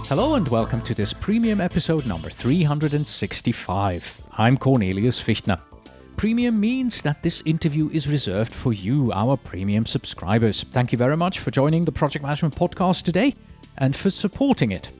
Hello and welcome to this premium episode number 365. I'm Cornelius Fichtner. Premium means that this interview is reserved for you, our premium subscribers. Thank you very much for joining the Project Management Podcast today and for supporting it.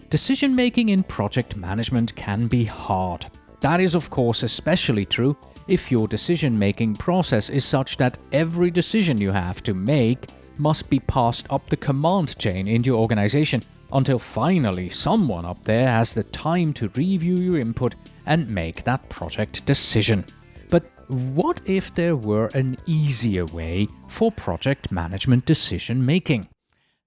Decision making in project management can be hard. That is, of course, especially true if your decision making process is such that every decision you have to make must be passed up the command chain in your organization until finally someone up there has the time to review your input and make that project decision. But what if there were an easier way for project management decision making?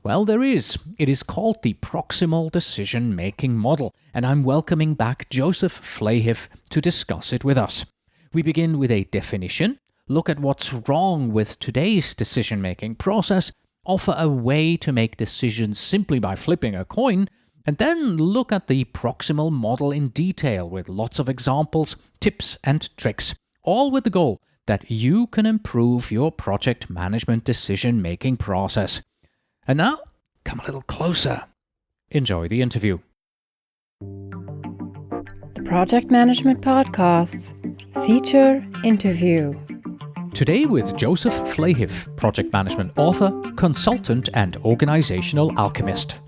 Well, there is. It is called the Proximal Decision Making Model, and I'm welcoming back Joseph Flahiff to discuss it with us. We begin with a definition, look at what's wrong with today's decision-making process, offer a way to make decisions simply by flipping a coin, and then look at the proximal model in detail with lots of examples, tips, and tricks, all with the goal that you can improve your project management decision-making process. And now, come a little closer. Enjoy the interview. The Project Management Podcasts feature interview. Today with Joseph Flahiff, project management author, consultant, and organizational alchemist.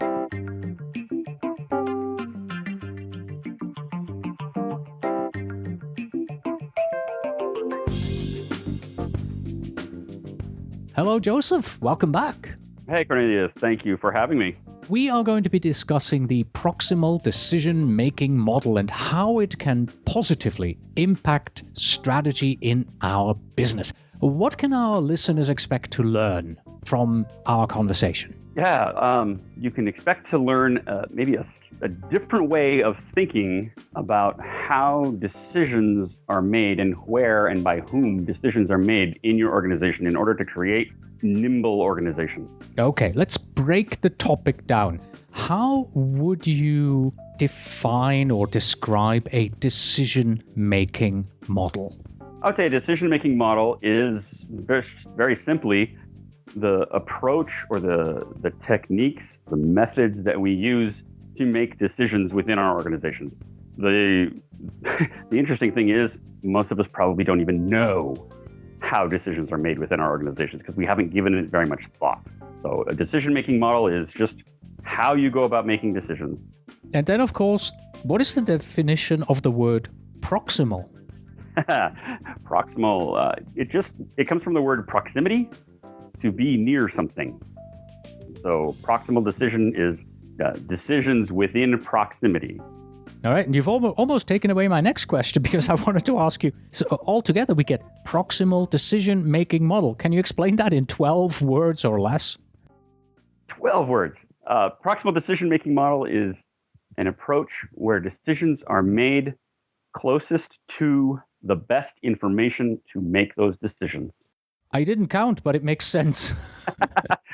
Hello, Joseph. Welcome back. Hey, Cornelius. Thank you for having me. We are going to be discussing the proximal decision-making model and how it can positively impact strategy in our business. What can our listeners expect to learn from our conversation? Yeah, you can expect to learn maybe a different way of thinking about how decisions are made and where and by whom decisions are made in your organization in order to create nimble organizations. Okay, let's break the topic down. How would you define or describe a decision-making model? I would say a decision-making model is very simply the approach or the techniques, the methods that we use to make decisions within our organizations. The interesting thing is most of us probably don't even know how decisions are made within our organizations because we haven't given it very much thought. So a decision-making model is just how you go about making decisions. And then, of course, what is the definition of the word proximal? Proximal, it comes from the word proximity, to be near something. So proximal decision is decisions within proximity. All right, and you've almost taken away my next question because I wanted to ask you, so altogether we get proximal decision-making model. Can you explain that in 12 words or less? 12 words. Proximal decision-making model is an approach where decisions are made closest to the best information to make those decisions. I didn't count, but it makes sense.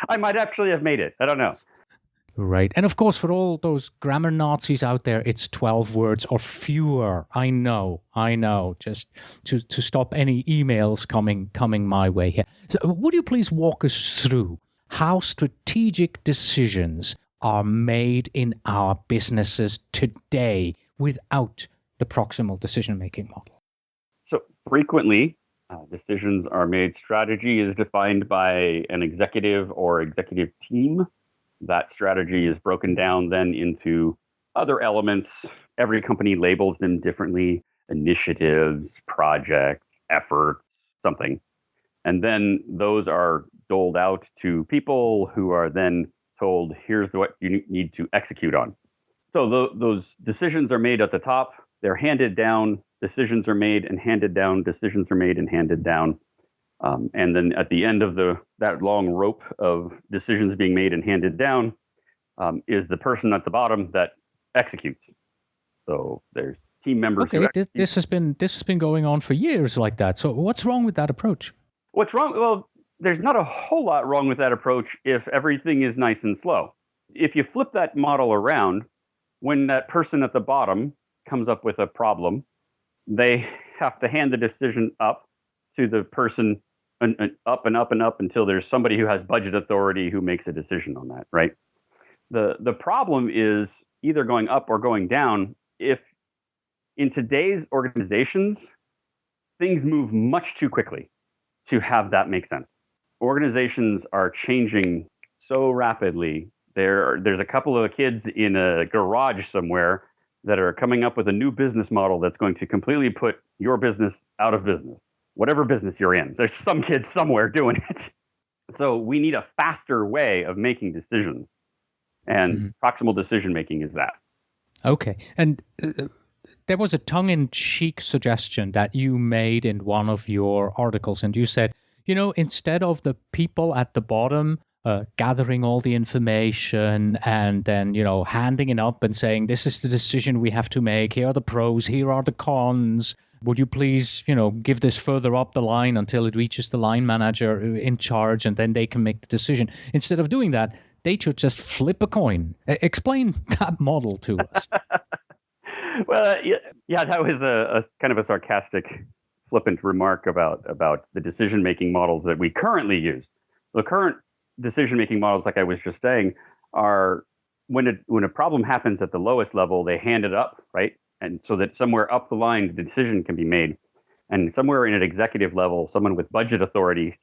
I might actually have made it. I don't know. Right. And of course, for all those grammar Nazis out there, it's 12 words or fewer. I know. Just to stop any emails coming my way here. So would you please walk us through how strategic decisions are made in our businesses today without the proximal decision-making model? So frequently, decisions are made. Strategy is defined by an executive or executive team. That strategy is broken down then into other elements. Every company labels them differently: initiatives, projects, efforts, something. And then those are doled out to people who are then told, here's what you need to execute on. So those decisions are made at the top. They're handed down. Decisions are made and handed down. Decisions are made and handed down. And then at the end of that long rope of decisions being made and handed down is the person at the bottom that executes. So there's team members. Okay, this has been going on for years like that. So what's wrong with that approach? What's wrong? Well, there's not a whole lot wrong with that approach if everything is nice and slow. If you flip that model around, when that person at the bottom comes up with a problem, they have to hand the decision up to the person and up and up and up until there's somebody who has budget authority who makes a decision on that, right? The problem is either going up or going down. If in today's organizations, things move much too quickly to have that make sense. Organizations are changing so rapidly. There's a couple of kids in a garage somewhere that are coming up with a new business model that's going to completely put your business out of business, whatever business you're in. There's some kids somewhere doing it. So we need a faster way of making decisions. And proximal decision making is that. Okay. And there was a tongue-in-cheek suggestion that you made in one of your articles, and you said, instead of the people at the bottom gathering all the information and then, handing it up and saying, this is the decision we have to make, here are the pros, here are the cons, would you please, give this further up the line until it reaches the line manager in charge, and then they can make the decision. Instead of doing that, they should just flip a coin. Explain that model to us. Well, yeah, that was a kind of a sarcastic, flippant remark about the decision-making models that we currently use. The current decision-making models, like I was just saying, are when a problem happens at the lowest level, they hand it up, right? And so that somewhere up the line, the decision can be made. And somewhere in an executive level, someone with budget authority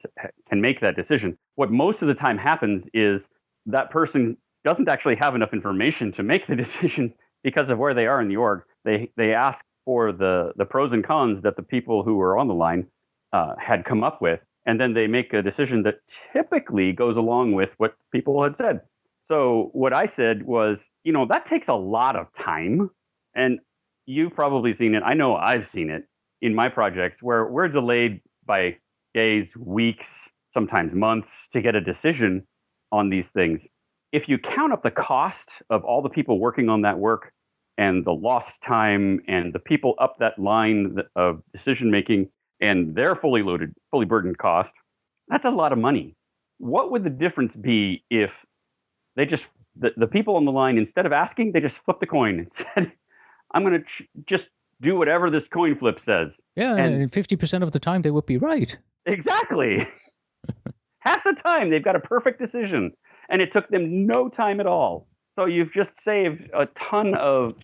can make that decision. What most of the time happens is that person doesn't actually have enough information to make the decision because of where they are in the org. They ask for the pros and cons that the people who were on the line had come up with, and then they make a decision that typically goes along with what people had said. So what I said was, that takes a lot of time, and you've probably seen it. I know I've seen it in my projects where we're delayed by days, weeks, sometimes months to get a decision on these things. If you count up the cost of all the people working on that work and the lost time and the people up that line of decision making and their fully burdened cost, that's a lot of money. What would the difference be if they just, the people on the line, instead of asking, they just flipped the coin and said, I'm going to just do whatever this coin flip says. Yeah, and 50% of the time they would be right. Exactly. Half the time they've got a perfect decision, and it took them no time at all. So you've just saved a ton of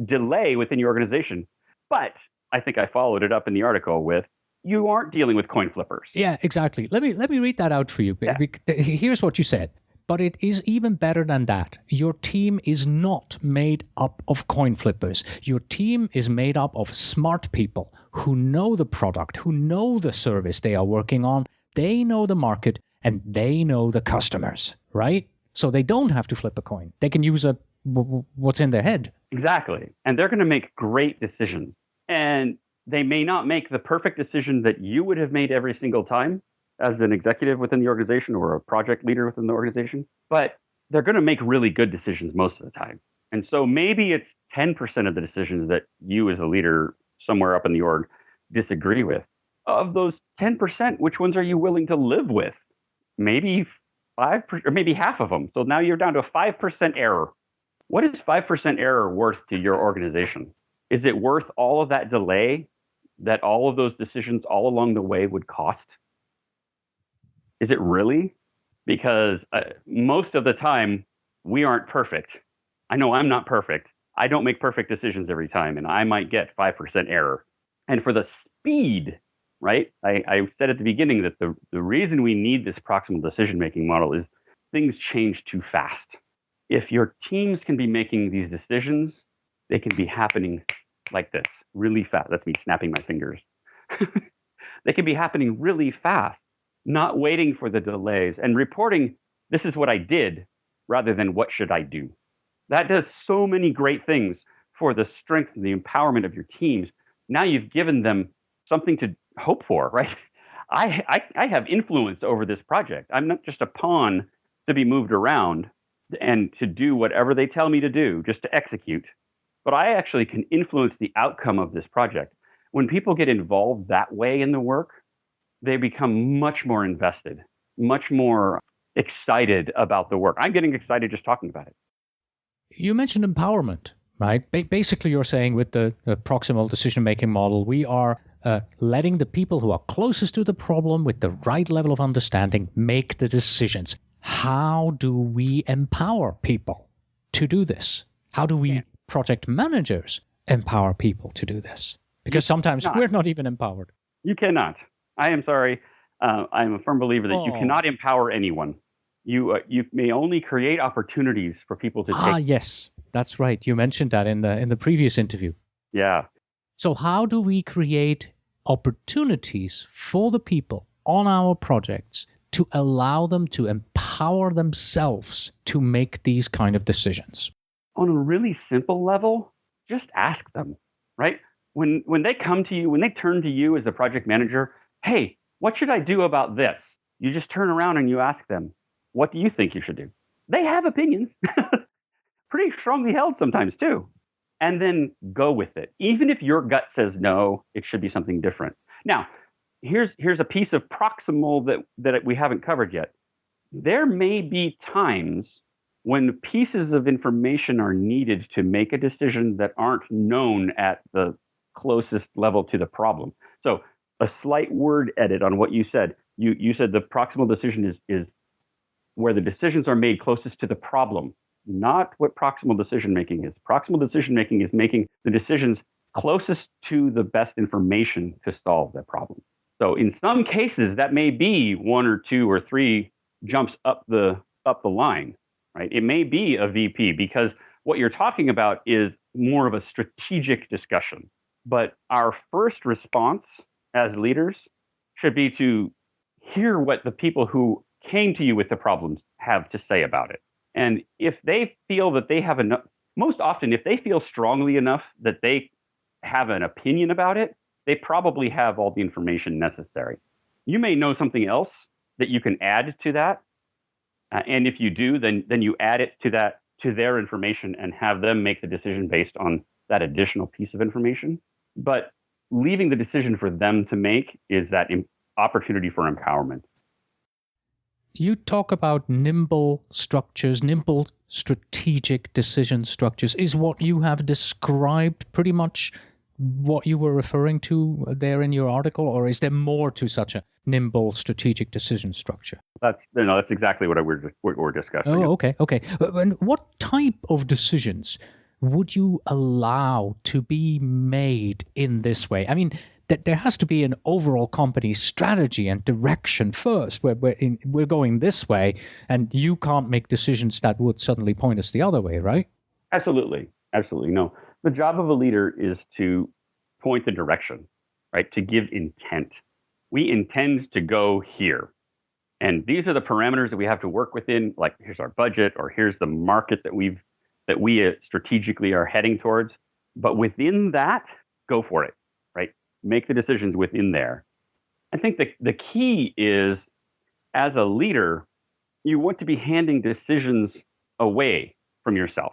delay within your organization. But I think I followed it up in the article with, you aren't dealing with coin flippers. Yeah, exactly. Let me read that out for you. Yeah. Here's what you said. But it is even better than that. Your team is not made up of coin flippers. Your team is made up of smart people who know the product, who know the service they are working on. They know the market and they know the customers, right? So they don't have to flip a coin. They can use what's in their head. Exactly. And they're going to make great decisions. And they may not make the perfect decision that you would have made every single time as an executive within the organization or a project leader within the organization, but they're going to make really good decisions most of the time. And so maybe it's 10% of the decisions that you as a leader somewhere up in the org disagree with. Of those 10%, which ones are you willing to live with? Maybe 5% or maybe half of them. So now you're down to a 5% error. What is 5% error worth to your organization? Is it worth all of that delay that all of those decisions all along the way would cost? Is it really? Because most of the time, we aren't perfect. I know I'm not perfect. I don't make perfect decisions every time, and I might get 5% error. And for the speed, right? I said at the beginning that the reason we need this proximal decision-making model is things change too fast. If your teams can be making these decisions, they can be happening like this, really fast. That's me snapping my fingers. They can be happening really fast. Not waiting for the delays and reporting, this is what I did, rather than what should I do. That does so many great things for the strength and the empowerment of your teams. Now you've given them something to hope for, right? I have influence over this project. I'm not just a pawn to be moved around and to do whatever they tell me to do, just to execute. But I actually can influence the outcome of this project. When people get involved that way in the work, they become much more invested, much more excited about the work. I'm getting excited just talking about it. You mentioned empowerment, right? Basically, you're saying with the proximal decision-making model, we are letting the people who are closest to the problem with the right level of understanding make the decisions. how do we empower people to do this? How do we project managers empower people to do this? Because sometimes we're not even empowered. You cannot. I am sorry. I'm a firm believer that you cannot empower anyone. You may only create opportunities for people to take. Yes, that's right. You mentioned that in the previous interview. Yeah. So how do we create opportunities for the people on our projects to allow them to empower themselves to make these kind of decisions? On a really simple level, just ask them, right? When they come to you, when they turn to you as a project manager, hey, what should I do about this? You just turn around and you ask them, what do you think you should do? They have opinions, pretty strongly held sometimes too. And then go with it. Even if your gut says no, it should be something different. Now, here's a piece of Proximal that we haven't covered yet. There may be times when pieces of information are needed to make a decision that aren't known at the closest level to the problem. So a slight word edit on what you said. You said the proximal decision is where the decisions are made closest to the problem, not what proximal decision making is. Proximal decision making is making the decisions closest to the best information to solve that problem. So in some cases, that may be 1 or 2 or 3 jumps up the line, right? It may be a VP because what you're talking about is more of a strategic discussion. But our first response as leaders should be to hear what the people who came to you with the problems have to say about it. And if they feel that they have enough, most often, if they feel strongly enough that they have an opinion about it, they probably have all the information necessary. You may know something else that you can add to that. And if you do, then you add it to their information and have them make the decision based on that additional piece of information. But leaving the decision for them to make is that opportunity for empowerment. You talk about nimble structures, nimble strategic decision structures. Is what you have described pretty much what you were referring to there in your article, or is there more to such a nimble strategic decision structure? That's exactly what we're discussing. Oh, okay. And what type of decisions would you allow to be made in this way? I mean, there has to be an overall company strategy and direction first. We're going this way, and you can't make decisions that would suddenly point us the other way, right? Absolutely. No. The job of a leader is to point the direction, right? To give intent. We intend to go here. And these are the parameters that we have to work within, like here's our budget, or here's the market that we strategically are heading towards. But within that, go for it, right? Make the decisions within there. I think the key is, as a leader, you want to be handing decisions away from yourself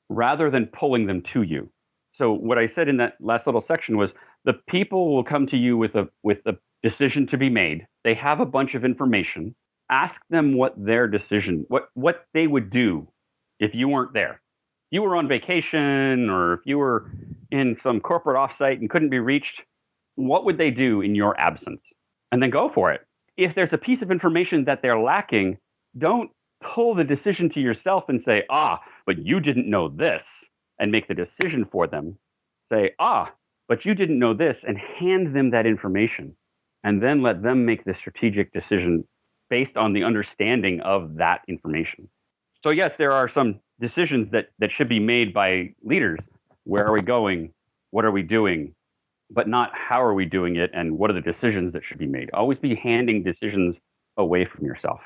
rather than pulling them to you. So what I said in that last little section was the people will come to you with a decision to be made. They have a bunch of information. Ask them what their decision, what they would do if you weren't there. If you were on vacation, or if you were in some corporate offsite and couldn't be reached, what would they do in your absence? And then go for it. If there's a piece of information that they're lacking, don't pull the decision to yourself and say, but you didn't know this, and make the decision for them. Say, but you didn't know this, and hand them that information. And then let them make the strategic decision based on the understanding of that information. So yes, there are some decisions that should be made by leaders. Where are we going? What are we doing? But not how are we doing it, and what are the decisions that should be made. Always be handing decisions away from yourself.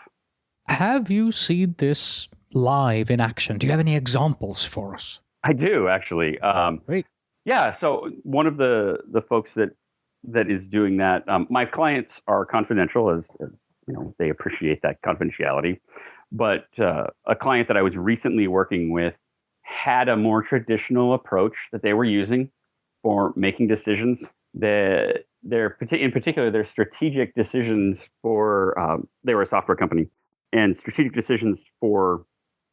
Have you seen this live in action? Do you have any examples for us? I do, actually. Great. Yeah, so one of the folks that is doing that, my clients are confidential, as you know, they appreciate that confidentiality. But a client that I was recently working with had a more traditional approach that they were using for making decisions. In particular, their strategic decisions for, they were a software company, and strategic decisions for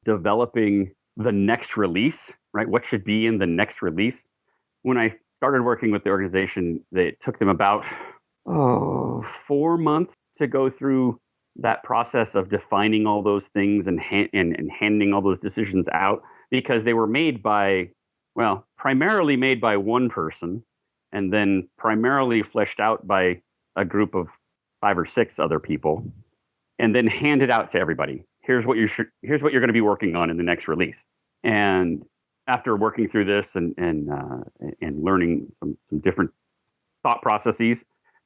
developing the next release, right? What should be in the next release? When I started working with the organization, it took them about 4 months to go through that process of defining all those things and handing all those decisions out, because they were made by, well, primarily made by one person and then primarily fleshed out by a group of 5 or 6 other people, and then handed out to everybody. Here's what here's what you're going to be working on in the next release. And after working through this and learning some different thought processes,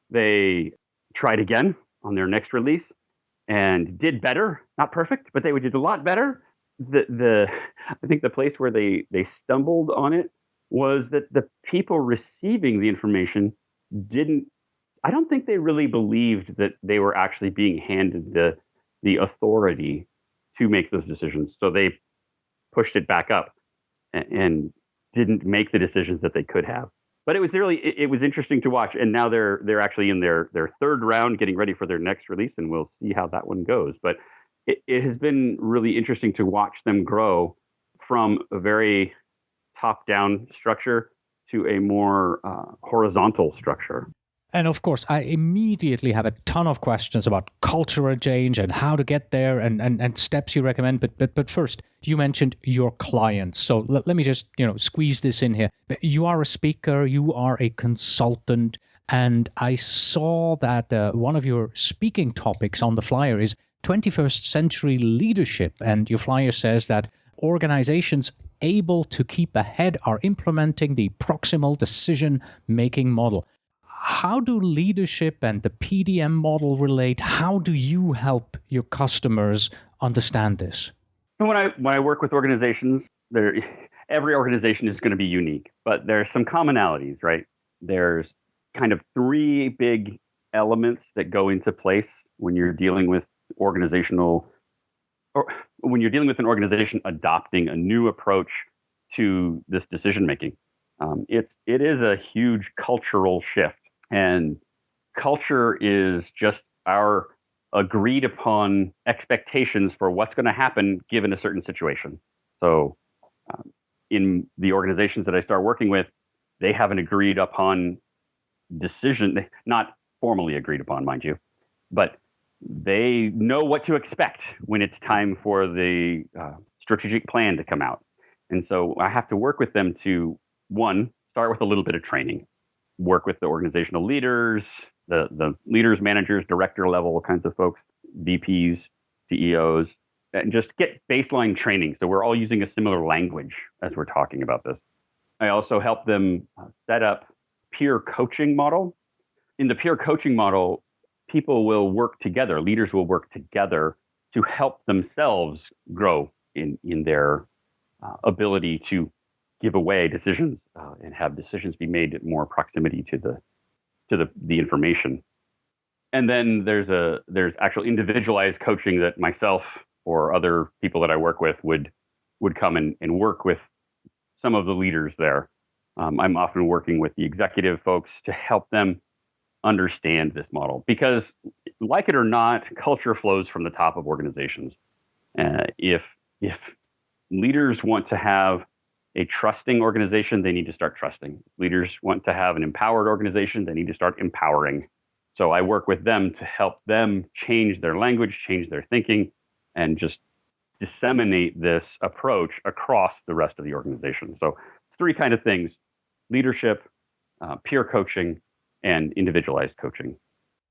they tried again on their next release and did better. Not perfect, but they did a lot better. I think the place where they stumbled on it was that the people receiving the information didn't. I don't think they really believed that they were actually being handed the authority to make those decisions. So they pushed it back up and didn't make the decisions that they could have. But it was interesting to watch. And now they're actually in their third round, getting ready for their next release, and we'll see how that one goes. But it has been really interesting to watch them grow from a very top-down structure to a more horizontal structure. And of course, I immediately have a ton of questions about cultural change and how to get there and steps you recommend. But first, you mentioned your clients. So let me just squeeze this in here. You are a speaker, you are a consultant, and I saw that one of your speaking topics on the flyer is 21st century leadership. And your flyer says that organizations able to keep ahead are implementing the proximal decision-making model. How do leadership and the PDM model relate? How do you help your customers understand this? When I work with organizations, every organization is going to be unique, but there are some commonalities, right? There's kind of 3 big elements that go into place when you're dealing with when you're dealing with an organization adopting a new approach to this decision making. It is a huge cultural shift. And culture is just our agreed upon expectations for what's going to happen given a certain situation. So in the organizations that I start working with, they have an agreed upon decision, not formally agreed upon, mind you, but they know what to expect when it's time for the strategic plan to come out. And so I have to work with them to, one, start with a little bit of training. Work with the organizational leaders, the leaders, managers, director level kinds of folks, VPs, CEOs, and just get baseline training. So we're all using a similar language as we're talking about this. I also help them set up peer coaching model. In the peer coaching model, people will work together, leaders will work together to help themselves grow in their ability to give away decisions and have decisions be made at more proximity to the information. And then there's actual individualized coaching that myself or other people that I work with would come and work with some of the leaders there. I'm often working with the executive folks to help them understand this model, because like it or not, culture flows from the top of organizations. If leaders want to have a trusting organization, they need to start trusting. Leaders want to have an empowered organization, they need to start empowering. So I work with them to help them change their language, change their thinking, and just disseminate this approach across the rest of the organization. So it's 3 kind of things: leadership, peer coaching, and individualized coaching.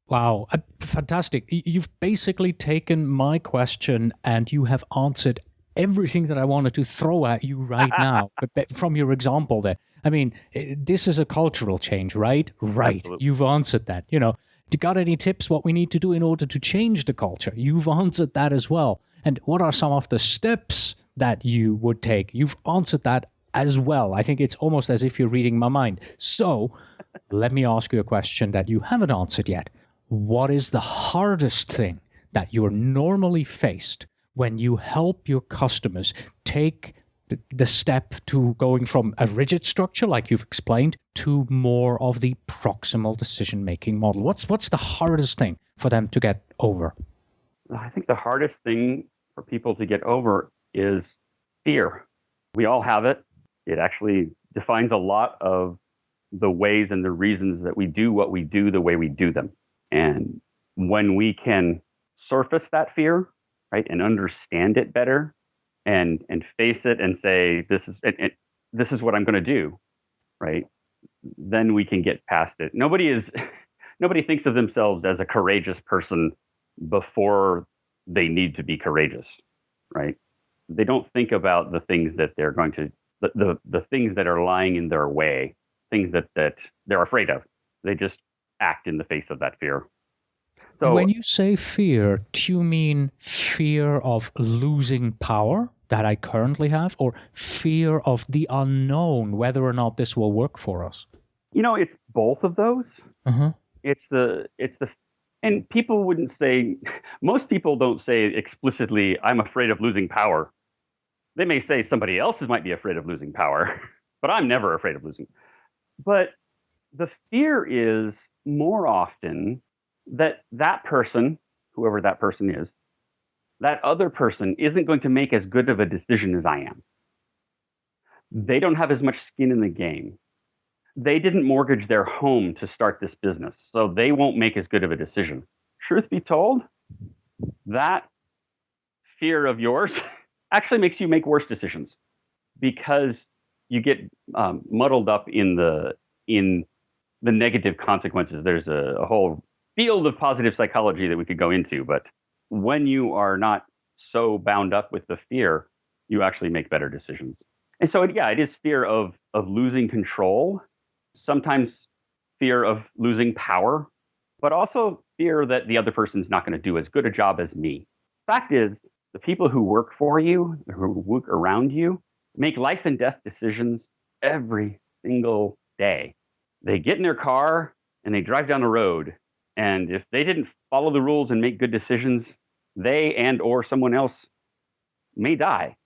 Wow, fantastic. You've basically taken my question and you have answered everything that I wanted to throw at you right now, but from your example there. I mean, this is a cultural change, right? Right. Absolutely. You've answered that. You got any tips what we need to do in order to change the culture? You've answered that as well. And what are some of the steps that you would take? You've answered that as well. I think it's almost as if you're reading my mind. So let me ask you a question that you haven't answered yet. What is the hardest thing that you're normally faced when you help your customers take the step to going from a rigid structure, like you've explained, to more of the proximal decision-making model? What's the hardest thing for them to get over? I think the hardest thing for people to get over is fear. We all have it. It actually defines a lot of the ways and the reasons that we do what we do the way we do them. And when we can surface that fear, right, and understand it better, and face it and say, this is what I'm going to do, right? Then we can get past it. Nobody thinks of themselves as a courageous person before they need to be courageous, right? They don't think about the things that they're going to the things that are lying in their way, things that they're afraid of. They just act in the face of that fear. So when you say fear, do you mean fear of losing power that I currently have, or fear of the unknown, whether or not this will work for us? it's both of those. Uh-huh. It's the and people wouldn't say, most people don't say explicitly, I'm afraid of losing power. They may say somebody else might be afraid of losing power, but I'm never afraid of losing. But the fear is more often that person, whoever that person is, that other person isn't going to make as good of a decision as I am. They don't have as much skin in the game. They didn't mortgage their home to start this business, so they won't make as good of a decision. Truth be told, that fear of yours actually makes you make worse decisions because you get muddled up in the negative consequences. There's a whole field of positive psychology that we could go into, but when you are not so bound up with the fear, you actually make better decisions. And so, it is fear of losing control, sometimes fear of losing power, but also fear that the other person's not going to do as good a job as me. Fact is, the people who work for you, who work around you, make life and death decisions every single day. They get in their car and they drive down the road. And if they didn't follow the rules and make good decisions, they and or someone else may die.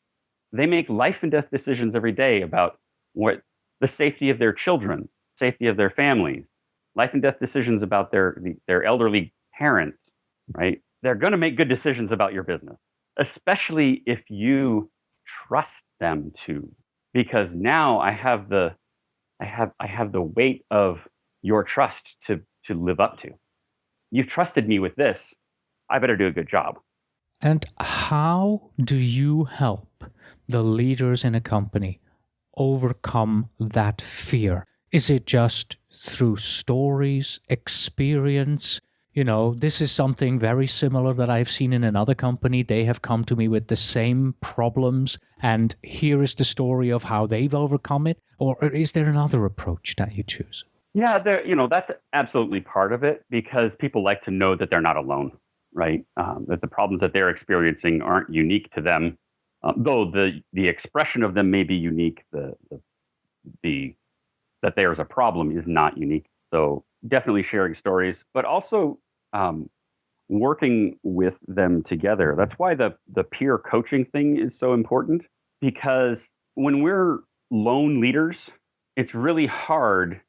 They make life and death decisions every day about what the safety of their children, safety of their families, life and death decisions about their elderly parents, right? They're going to make good decisions about your business, especially if you trust them to, because now I have the weight of your trust to live up to. You've trusted me with this. I better do a good job. And how do you help the leaders in a company overcome that fear? Is it just through stories, experience? This is something very similar that I've seen in another company. They have come to me with the same problems, and here is the story of how they've overcome it. Or is there another approach that you choose? Yeah, that's absolutely part of it, because people like to know that they're not alone, right? That the problems that they're experiencing aren't unique to them, though the expression of them may be unique. The that there's a problem is not unique. So definitely sharing stories, but also working with them together. That's why the peer coaching thing is so important, because when we're lone leaders, it's really hard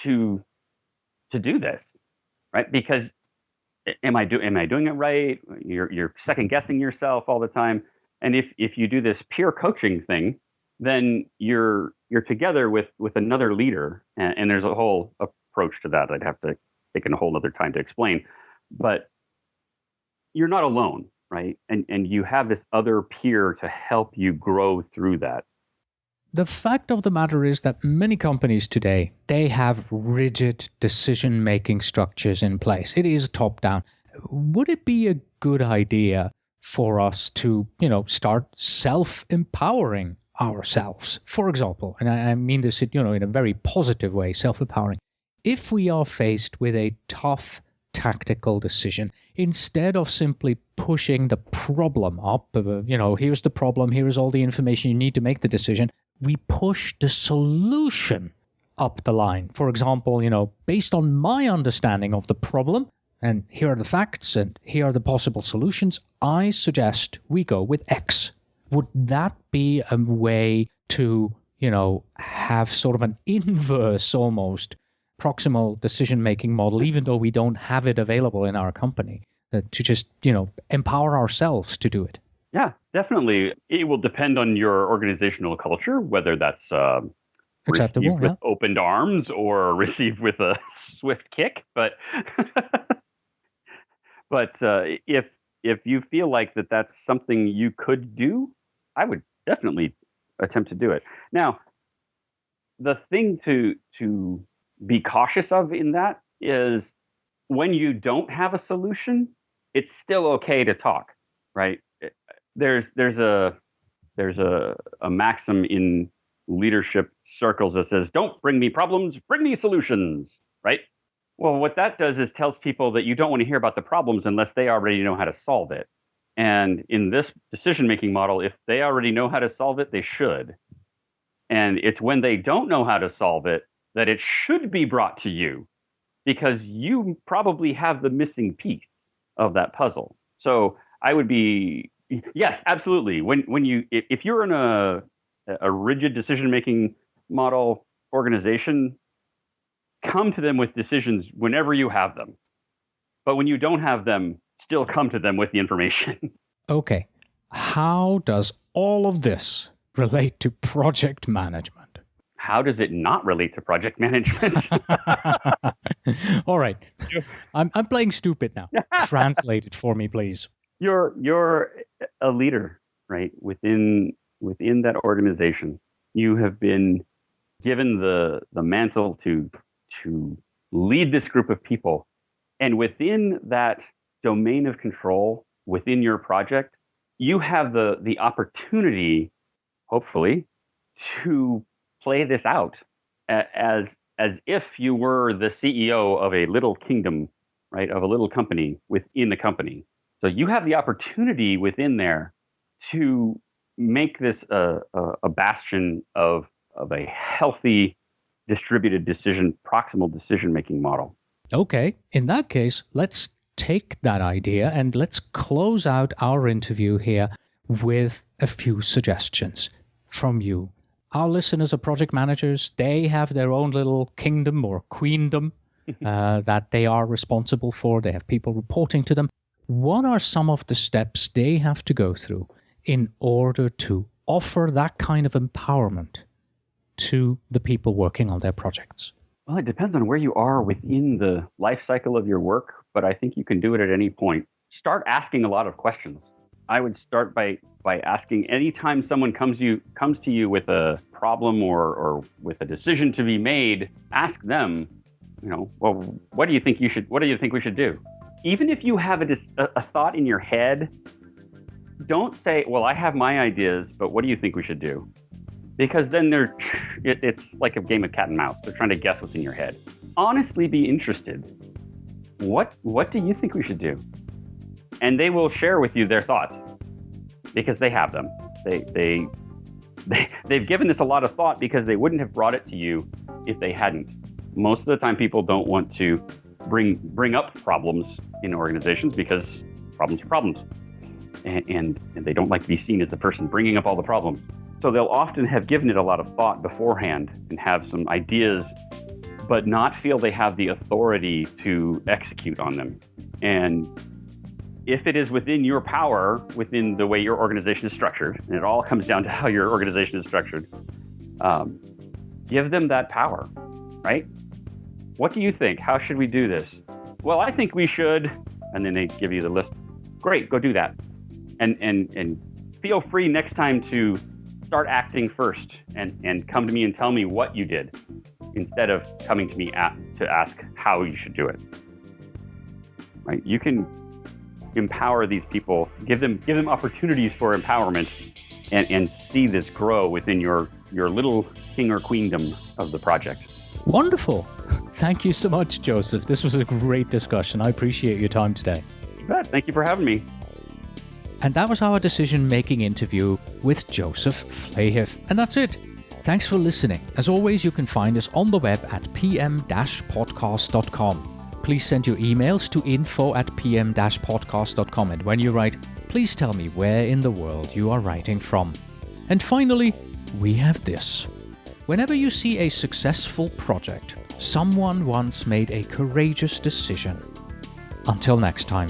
to do this, right? Because am I doing it right? You're second guessing yourself all the time. And if you do this peer coaching thing, then you're together with another leader, and there's a whole approach to that. I'd have to take a whole other time to explain, but you're not alone, right? And you have this other peer to help you grow through that. The fact of the matter is that many companies today, they have rigid decision-making structures in place. It is top-down. Would it be a good idea for us to, start self-empowering ourselves? For example, and I mean this, in a very positive way, self-empowering. If we are faced with a tough tactical decision, instead of simply pushing the problem up, here's the problem, here's all the information you need to make the decision, we push the solution up the line. For example, based on my understanding of the problem, and here are the facts, and here are the possible solutions, I suggest we go with X. Would that be a way to, have sort of an inverse almost proximal decision-making model, even though we don't have it available in our company, to just, empower ourselves to do it? Yeah, definitely. It will depend on your organizational culture, whether that's acceptable, received with opened arms or received with a swift kick. But But if you feel like that's something you could do, I would definitely attempt to do it. Now, the thing to be cautious of in that is when you don't have a solution, it's still okay to talk, right? There's a maxim in leadership circles that says, "Don't bring me problems, bring me solutions," right? Well, what that does is tells people that you don't want to hear about the problems unless they already know how to solve it. And in this decision-making model, if they already know how to solve it, they should. And it's when they don't know how to solve it that it should be brought to you, because you probably have the missing piece of that puzzle. So I would be, yes, absolutely. If you're in a rigid decision-making model organization, come to them with decisions whenever you have them. But when you don't have them, still come to them with the information. Okay. How does all of this relate to project management? How does it not relate to project management? All right. I'm playing stupid now. Translate it for me, please. You're a leader, right? Within that organization. You have been given the mantle to lead this group of people. And within that domain of control, within your project, you have the opportunity, hopefully, to play this out as if you were the CEO of a little kingdom, right, of a little company within the company. So you have the opportunity within there to make this a bastion of a healthy, distributed proximal decision-making model. Okay. In that case, let's take that idea and let's close out our interview here with a few suggestions from you. Our listeners are project managers. They have their own little kingdom or queendom that they are responsible for. They have people reporting to them. What are some of the steps they have to go through in order to offer that kind of empowerment to the people working on their projects? Well, it depends on where you are within the life cycle of your work, but I think you can do it at any point. Start asking a lot of questions. I would start by asking, anytime someone comes to you with a problem or with a decision to be made, ask them, well, what do you think we should do? Even if you have a thought in your head, don't say, well, I have my ideas, but what do you think we should do? Because then it's like a game of cat and mouse. They're trying to guess what's in your head. Honestly, be interested. What do you think we should do? And they will share with you their thoughts because they have them. They've given this a lot of thought because they wouldn't have brought it to you if they hadn't. Most of the time, people don't want to bring up problems in organizations because problems are problems, and they don't like to be seen as the person bringing up all the problems. So they'll often have given it a lot of thought beforehand and have some ideas, but not feel they have the authority to execute on them. And if it is within your power, within the way your organization is structured, and it all comes down to how your organization is structured, give them that power, right? What do you think? How should we do this? Well, I think we should. And then they give you the list. Great, go do that. And feel free next time to start acting first and come to me and tell me what you did instead of coming to me to ask how you should do it. Right? You can empower these people, give them opportunities for empowerment and see this grow within your little king or queendom of the project. Wonderful. Thank you so much, Joseph. This was a great discussion. I appreciate your time today. You bet. Thank you for having me. And that was our decision-making interview with Joseph Flahiff. And that's it. Thanks for listening. As always, you can find us on the web at pm-podcast.com. Please send your emails to info@pm-podcast.com. And when you write, please tell me where in the world you are writing from. And finally, we have this. Whenever you see a successful project, someone once made a courageous decision. Until next time.